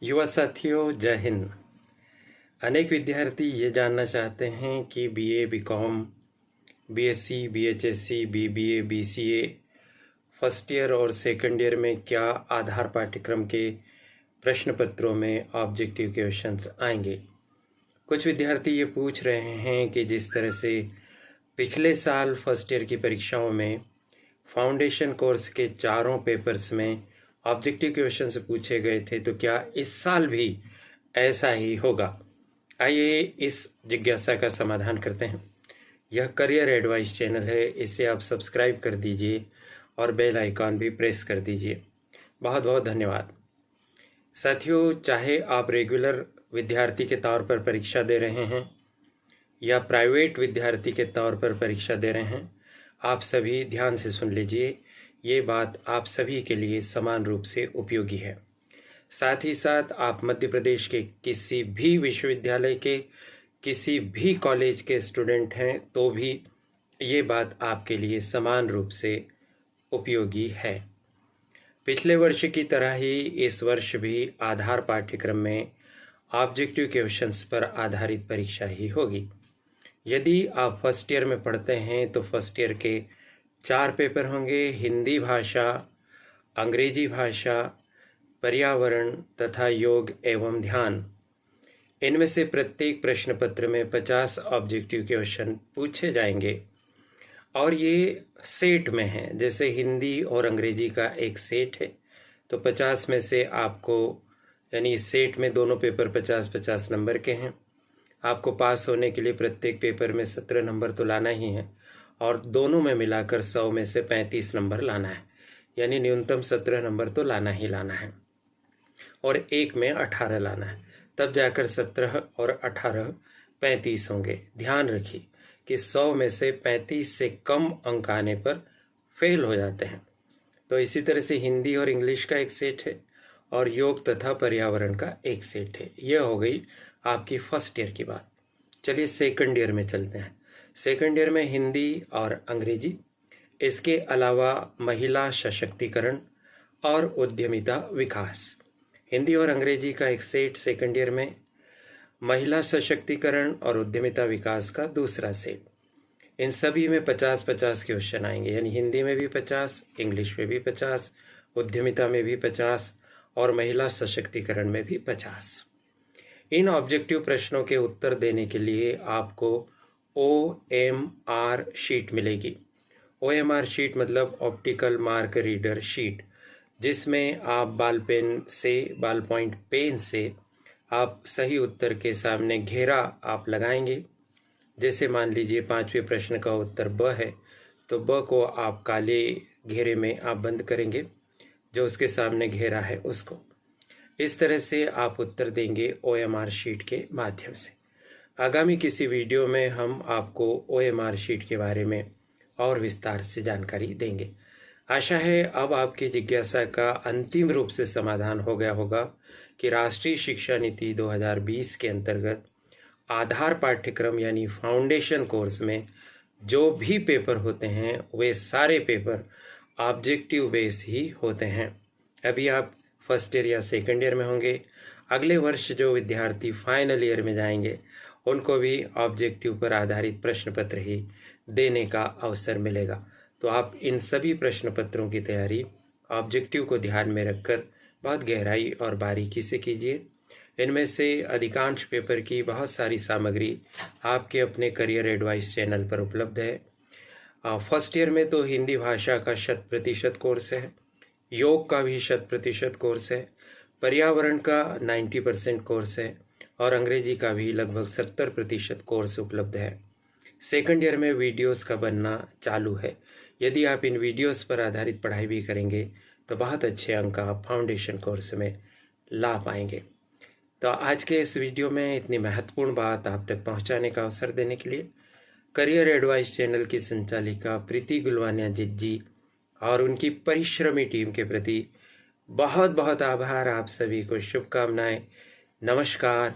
युवा साथियों, जय हिंद। अनेक विद्यार्थी ये जानना चाहते हैं कि बीए, बीकॉम, बीएससी, बीएचएससी, बीबीए, बीसीए फर्स्ट ईयर और सेकंड ईयर में क्या आधार पाठ्यक्रम के प्रश्न पत्रों में ऑब्जेक्टिव क्वेश्चंस आएंगे। कुछ विद्यार्थी ये पूछ रहे हैं कि जिस तरह से पिछले साल फर्स्ट ईयर की परीक्षाओं में फाउंडेशन कोर्स के चारों पेपर्स में ऑब्जेक्टिव क्वेश्चंस पूछे गए थे, तो क्या इस साल भी ऐसा ही होगा। आइए इस जिज्ञासा का समाधान करते हैं। यह करियर एडवाइस चैनल है, इसे आप सब्सक्राइब कर दीजिए और बेल आइकॉन भी प्रेस कर दीजिए। बहुत बहुत धन्यवाद। साथियों, चाहे आप रेगुलर विद्यार्थी के तौर पर परीक्षा दे रहे हैं या प्राइवेट विद्यार्थी के तौर पर परीक्षा दे रहे हैं, आप सभी ध्यान से सुन लीजिए। ये बात आप सभी के लिए समान रूप से उपयोगी है। साथ ही साथ आप मध्य प्रदेश के किसी भी विश्वविद्यालय के किसी भी कॉलेज के स्टूडेंट हैं तो भी ये बात आपके लिए समान रूप से उपयोगी है। पिछले वर्ष की तरह ही इस वर्ष भी आधार पाठ्यक्रम में ऑब्जेक्टिव क्वेश्चंस पर आधारित परीक्षा ही होगी। यदि आप फर्स्ट ईयर में पढ़ते हैं तो फर्स्ट ईयर के 4 पेपर होंगे: हिंदी भाषा, अंग्रेजी भाषा, पर्यावरण तथा योग एवं ध्यान। इनमें से प्रत्येक प्रश्न पत्र में 50 ऑब्जेक्टिव क्वेश्चन पूछे जाएंगे और ये सेट में है। जैसे हिंदी और अंग्रेजी का एक सेट है तो 50 में से आपको, यानी इस सेट में दोनों पेपर 50-50 नंबर के हैं। आपको पास होने के लिए प्रत्येक पेपर में 17 नंबर तो लाना ही है और दोनों में मिलाकर 100 में से 35 नंबर लाना है, यानी न्यूनतम 17 नंबर तो लाना ही लाना है और एक में 18 लाना है। तब जाकर 17 और 18 35 होंगे। ध्यान रखिए कि 100 में से 35 से कम अंक आने पर फेल हो जाते हैं। तो इसी तरह से हिंदी और इंग्लिश का एक सेट है और योग तथा पर्यावरण का एक सेट है। यह हो गई आपकी फर्स्ट ईयर की बात। चलिए सेकंड ईयर में चलते हैं। सेकंड ईयर में हिंदी और अंग्रेजी, इसके अलावा महिला सशक्तिकरण और उद्यमिता विकास। हिंदी और अंग्रेजी का एक सेट सेकंड ईयर में, महिला सशक्तिकरण और उद्यमिता विकास का दूसरा सेट। इन सभी में 50-50 क्वेश्चन आएंगे, यानी हिंदी में भी 50, इंग्लिश में भी 50, उद्यमिता में भी 50 और महिला सशक्तिकरण में भी 50। इन ऑब्जेक्टिव प्रश्नों के उत्तर देने के लिए आपको OMR शीट मिलेगी। OMR शीट मतलब ऑप्टिकल मार्क रीडर शीट, जिसमें आप बाल पॉइंट पेन से आप सही उत्तर के सामने घेरा आप लगाएंगे। जैसे मान लीजिए 5वें प्रश्न का उत्तर ब है तो ब को आप काले घेरे में आप बंद करेंगे, जो उसके सामने घेरा है उसको। इस तरह से आप उत्तर देंगे OMR शीट के माध्यम से। आगामी किसी वीडियो में हम आपको OMR शीट के बारे में और विस्तार से जानकारी देंगे। आशा है अब आपकी जिज्ञासा का अंतिम रूप से समाधान हो गया होगा कि राष्ट्रीय शिक्षा नीति 2020 के अंतर्गत आधार पाठ्यक्रम यानी फाउंडेशन कोर्स में जो भी पेपर होते हैं वे सारे पेपर ऑब्जेक्टिव बेस ही होते हैं। अभी आप फर्स्ट ईयर या सेकंड ईयर में होंगे। अगले वर्ष जो विद्यार्थी फाइनल ईयर में जाएंगे उनको भी ऑब्जेक्टिव पर आधारित प्रश्न पत्र ही देने का अवसर मिलेगा। तो आप इन सभी प्रश्न पत्रों की तैयारी ऑब्जेक्टिव को ध्यान में रखकर बहुत गहराई और बारीकी से कीजिए। इनमें से अधिकांश पेपर की बहुत सारी सामग्री आपके अपने करियर एडवाइस चैनल पर उपलब्ध है। फर्स्ट ईयर में तो हिंदी भाषा का 100% कोर्स है, योग का भी 100% कोर्स है, पर्यावरण का 90% कोर्स है और अंग्रेजी का भी लगभग 70% कोर्स उपलब्ध है। सेकंड ईयर में वीडियोस का बनना चालू है। यदि आप इन वीडियोस पर आधारित पढ़ाई भी करेंगे तो बहुत अच्छे अंक आप फाउंडेशन कोर्स में ला पाएंगे। तो आज के इस वीडियो में इतनी महत्वपूर्ण बात आप तक पहुंचाने का अवसर देने के लिए करियर एडवाइस चैनल की संचालिका प्रीति गुलवानिया जी और उनकी परिश्रमी टीम के प्रति बहुत बहुत आभार। आप सभी को शुभकामनाएं। नमस्कार।